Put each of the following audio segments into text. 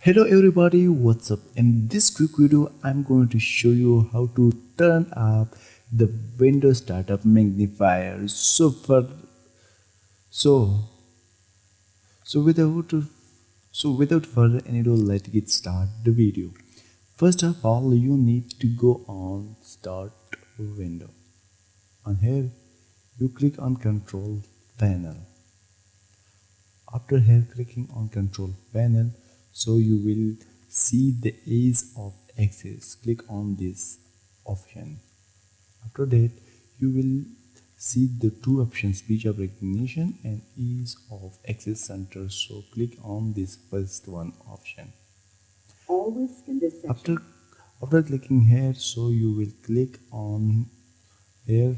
Hello everybody, what's up? In this quick video, I'm going to show you how to turn up the Windows Startup Magnifier. So so without without further ado, let's get start the video. First of all, you need to go on Start window. On here, you click on Control Panel. After here clicking on Control Panel, so you will see the ease of access. Click on this option. After that, you will see the two options, speech of recognition and ease of access center. So click on this first one option. Always in this section. After clicking here, so you will click on here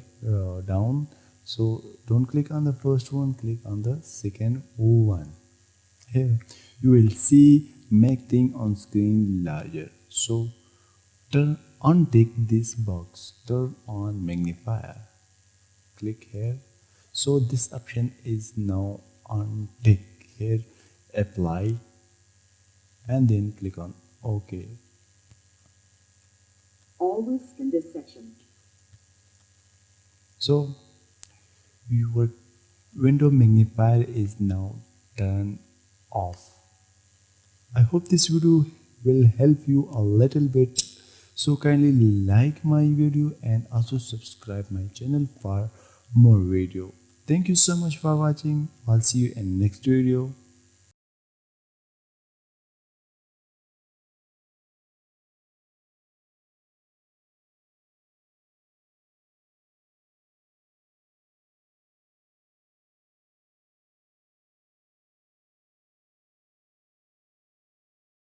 down. So don't click on the first one, click on the second one. Here you will see make thing on screen larger. So untick this box, turn on magnifier. Click here. So this option is now untick. Here apply and then click on OK. Always in this section. So your window magnifier is now turned off. I hope this video will help you a little bit. So kindly like my video and also subscribe my channel for more video. Thank you so much for watching. I'll see you in next video.